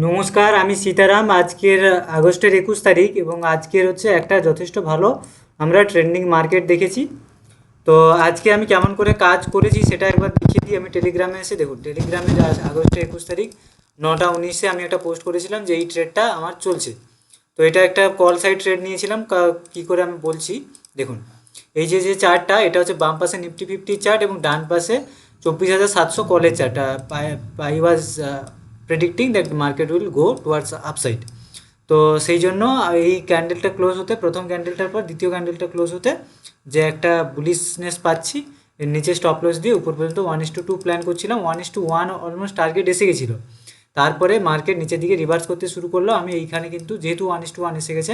নমস্কার, আমি সীতারাম। আজকের আগস্টের 21 তারিখ এবং আজকের হচ্ছে একটা যথেষ্ট ভালো আমরা ট্রেন্ডিং মার্কেট দেখেছি। তো আজকে আমি কেমন করে কাজ করেছি সেটা একবার দেখিয়ে দিই। আমি টেলিগ্রামে এসে দেখুন, টেলিগ্রামে আজ আগস্টের 21 তারিখ 9টা 19-এ আমি একটা পোস্ট করেছিলাম যে এই ট্রেডটা আমার চলছে। তো এটা একটা কল সাইড ট্রেড নিয়েছিলাম। কী করে আমি বলছি দেখুন, এই যে যে চার্টটা, এটা হচ্ছে বাম পাশে নিফটি 50 চার্ট এবং ডান পাশে 24,700 কলের chart. I was predicting that market will go towards upside. তো সেই জন্য এই ক্যান্ডেলটা ক্লোজ হতে, প্রথম ক্যান্ডেলটার পর দ্বিতীয় ক্যান্ডেলটা ক্লোজ হতে যে একটা বুলিশনেস পাচ্ছি, এর নিচে স্টপ লস দিয়ে উপর পর্যন্ত 1:2 প্ল্যান করছিলাম। 1:1 অলমোস্ট টার্গেট এসে গেছিলো। তারপরে মার্কেট নিচের দিকে রিভার্স করতে শুরু করলো। আমি এইখানে কিন্তু যেহেতু 1:1 এসে গেছে,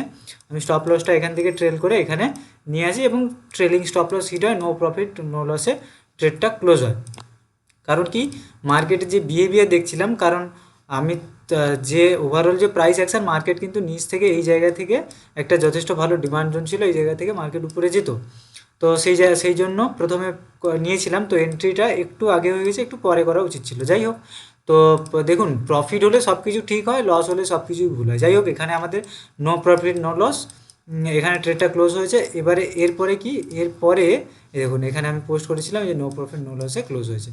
আমি স্টপ লসটা এখান থেকে ট্রেল করে এখানে নিয়ে আসি এবং ট্রেলিং স্টপ লস হিট হয়, নো প্রফিট নো লসে ট্রেডটা ক্লোজ হয়। কারণ কি, মার্কেটের যে বিহেভিয়ার দেখছিলাম, কারণ আমি যে ওভারঅল যে প্রাইস অ্যাকশন, মার্কেট কিন্তু নিচ থেকে এই জায়গা থেকে একটা যথেষ্ট ভালো ডিমান্ড জোন ছিল, এই জায়গা থেকে মার্কেট উপরে যেত। তো সেই জন্য প্রথমে নিয়েছিলাম। তো এন্ট্রিটা একটু আগে হয়ে গেছে, একটু পরে করা উচিত ছিল। যাই হোক, তো দেখুন, প্রফিট হলে সব কিছু ঠিক হয়, লস হলে সব কিছুই ভুল হয়। যাই হোক, এখানে আমাদের নো প্রফিট নো লস, এখানে ট্রেডটা ক্লোজ হয়েছে। এবারে এরপরে কি, এরপরে দেখুন এখানে আমি পোস্ট করেছিলাম যে নো প্রফিট নো লসে ক্লোজ হয়েছে।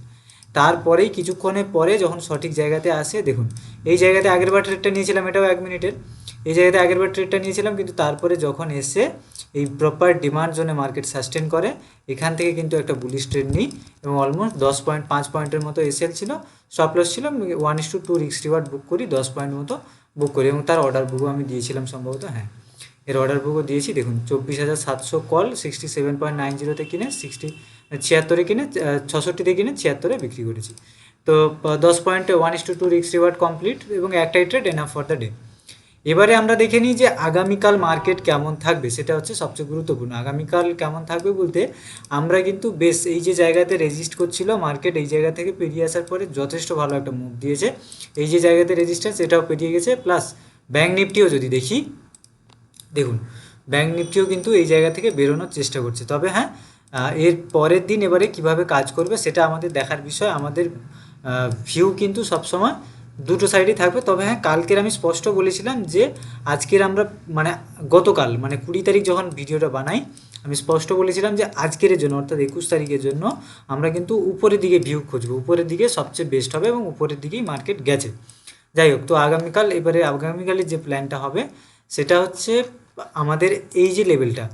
তারপরেই কিছুক্ষণের পরে যখন সঠিক জায়গাতে আসে, দেখুন এই জায়গাতে আগেরবার ট্রেডটা নিয়েছিলাম, এটাও 1 মিনিটের। এই জায়গাতে আগেরবার ট্রেডটা নিয়েছিলাম, কিন্তু তারপরে যখন এসে এই প্রপার ডিমান্ড জোনে মার্কেট সাস্টেন করে, এখান থেকে কিন্তু একটা বুলিশ ট্রেড নিই এবং অলমোস্ট 10.5 পয়েন্টের মতো এসএল ছিল, স্টপ লস ছিল। 1:2 রিস্ক রিওয়ার্ড বুক করি, 10 পয়েন্ট মতো বুক করি এবং তার অর্ডার বুকও আমি দিয়েছিলাম সম্ভবত, হ্যাঁ এর অর্ডার বুকও দিয়েছি। দেখুন 24,700 কল 67.90-তে কিনে 76-এ কিনে, 66-তে কিনে 76-এ বিক্রি করেছি। তো 10 পয়েন্টে 1:2 রিস্ক রিওয়ার্ড কমপ্লিট এবং একটাই trade enough for the day. এবারে আমরা দেখে নিই যে আগামীকাল মার্কেট কেমন থাকবে, সেটা হচ্ছে সবচেয়ে গুরুত্বপূর্ণ। আগামীকাল কেমন থাকবে বলতে, আমরা কিন্তু বেশ এই যে জায়গাতে রেজিস্ট করছিল মার্কেট, এই জায়গা থেকে পেরিয়ে আসার পরে যথেষ্ট ভালো একটা মুভ দিয়েছে। এই যে জায়গাতে রেজিস্ট্যান্স, এটাও পেরিয়ে গেছে। প্লাস ব্যাঙ্ক নিফটিও যদি দেখি, দেখুন ব্যাঙ্ক নিফটিও কিন্তু এই জায়গা থেকে বেরোনোর চেষ্টা করছে। তবে হ্যাঁ, এর পরের দিন এবারে কিভাবে কাজ করবে সেটা আমাদের দেখার বিষয়। আমাদের ভিউ কিন্তু সবসময় দুটো সাইডেই থাকবে। তবে হ্যাঁ, কালকের আমি স্পষ্ট বলেছিলাম যে আজকের আমরা মানে গতকাল মানে 20 তারিখ যখন ভিডিওটা বানাই, আমি স্পষ্ট বলেছিলাম যে আজকের জন্য অর্থাৎ 21 তারিখের জন্য আমরা কিন্তু উপরের দিকে ভিউ খুঁজবো, উপরের দিকে সবচেয়ে বেস্ট হবে এবং উপরের দিকেই মার্কেট গেছে। যাই হোক, তো আগামীকালের যে প্ল্যানটা হবে সেটা হচ্ছে আমাদের এই যে লেভেলটা,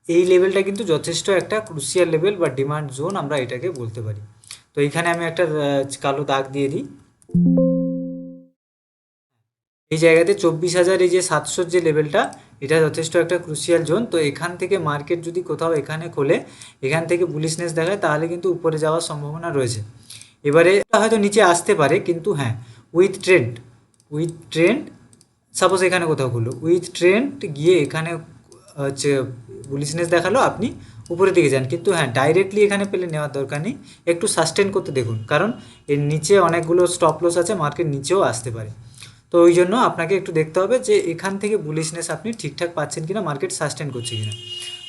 এই লেভেলটা কিন্তু যথেষ্ট একটা ক্রুশিয়াল লেভেল বা ডিমান্ড জোন আমরা এটাকে বলতে পারি। তো এইখানে আমি একটা কালো দাগ দিয়ে দিই। এই জায়গাতে 24,000 এই যে 700 যে লেভেলটা, এটা যথেষ্ট একটা ক্রুশিয়াল জোন। তো এখান থেকে মার্কেট যদি কোথাও এখানে খোলে, এখান থেকে বুলিশনেস দেখায়, তাহলে কিন্তু উপরে যাওয়ার সম্ভাবনা রয়েছে। এবারে হয়তো নিচে আসতে পারে, কিন্তু হ্যাঁ উইথ ট্রেন্ড সাপোজ এখানে কোথাও খুললো উইথ ট্রেন্ড গিয়ে এখানে হচ্ছে বুলিশনেস দেখালো, আপনি উপরের দিকে যান। কিন্তু হ্যাঁ, ডাইরেক্টলি এখানে পেলে নেওয়ার দরকার নেই, একটু সাস্টেন করতে দেখুন, কারণ এর নিচে অনেকগুলো স্টপ লস আছে, মার্কেট নিচেও আসতে পারে। তো ওই জন্য আপনাকে একটু দেখতে হবে যে এখান থেকে বুলিশনেস আপনি ঠিকঠাক পাচ্ছেন কিনা, মার্কেট সাস্টেন করছে কিনা।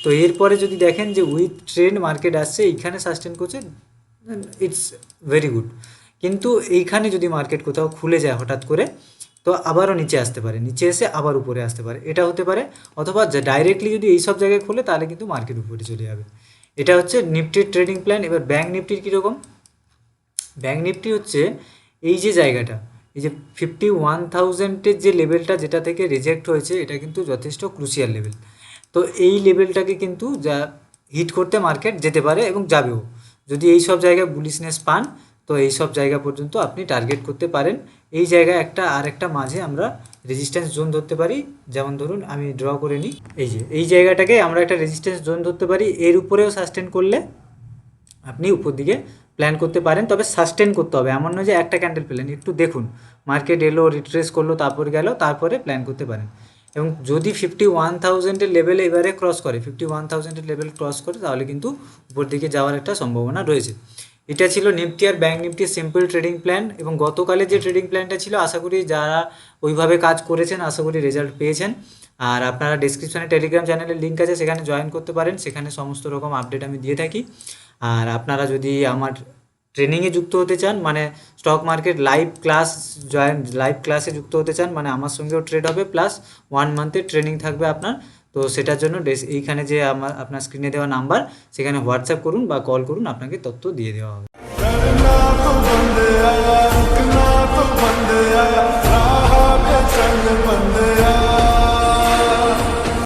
তো এরপরে যদি দেখেন যে উইথ ট্রেন্ড মার্কেট আসছে, এইখানে সাস্টেন করছে, ইটস ভেরি গুড। কিন্তু এইখানে যদি মার্কেট কোথাও খুলে যায় হঠাৎ করে, তো আবারও নিচে আসতে পারে, নিচে এসে আবার উপরে আসতে পারে, এটা হতে পারে। অথবা ডাইরেক্টলি যদি এই সব জায়গায় খোলে, তাহলে কিন্তু মার্কেট উপরে চলে যাবে। এটা হচ্ছে নিফটির ট্রেডিং প্ল্যান। এবার ব্যাঙ্ক নিফটির কীরকম, ব্যাঙ্ক নিফটি হচ্ছে এই যে জায়গাটা, এই যে 51,000-এর যে লেভেলটা, যেটা থেকে রিজেক্ট হয়েছে, এটা কিন্তু যথেষ্ট ক্রুশিয়াল লেভেল। তো এই লেভেলটাকে কিন্তু যা হিট করতে মার্কেট যেতে পারে এবং যাবেও। যদি এই সব জায়গায় বুলিশনেস পান, তো এই সব জায়গা পর্যন্ত আপনি টার্গেট করতে পারেন। এই জায়গায় আরেকটা মাঝে আমরা রেজিস্ট্যান্স জোন ধরতে পারি। যেমন ধরুন আমি ড্র করে নিই, এই যে এই জায়গাটাকে আমরা একটা রেজিস্ট্যান্স জোন ধরতে পারি। এর উপরেও সাস্টেন করলে আপনি উপর দিকে প্ল্যান করতে পারেন, তবে সাস্টেন করতে হবে। এমন নয় যে একটা ক্যান্ডেল পেলেন, একটু দেখুন মার্কেট এলো, রিট্রেস করলো, তারপর গেল, তারপরে প্ল্যান করতে পারেন। এবং যদি 51,000-এর লেভেলে এবারে ক্রস করে, 51,000-এর লেভেল ক্রস করে, তাহলে কিন্তু উপর দিকে যাওয়ার একটা সম্ভাবনা রয়েছে। এটা ছিল নিফটি আর ব্যাঙ্ক নিফটির সিম্পল ট্রেডিং প্ল্যান। এবং গতকালের যে ট্রেডিং প্ল্যানটা ছিল, আশা করি যারা ওইভাবে কাজ করেছেন, আশা করি রেজাল্ট পেয়েছেন। আর আপনারা ডিসক্রিপশানে টেলিগ্রাম চ্যানেলের লিঙ্ক আছে, সেখানে জয়েন করতে পারেন, সেখানে সমস্ত রকম আপডেট আমি দিয়ে থাকি। আর আপনারা যদি আমার ট্রেনিংয়ে যুক্ত হতে চান, মানে স্টক মার্কেট লাইভ ক্লাসে যুক্ত হতে চান, মানে আমার সঙ্গেও ট্রেড হবে প্লাস 1 মান্থের ট্রেনিং থাকবে আপনার। তো সেটার জন্য এইখানে যে আপনার স্ক্রিনে দেওয়া নাম্বার, সেখানে হোয়াটসঅ্যাপ করুন বা কল করুন, আপনাকে তথ্য দিয়ে দেওয়া হবে।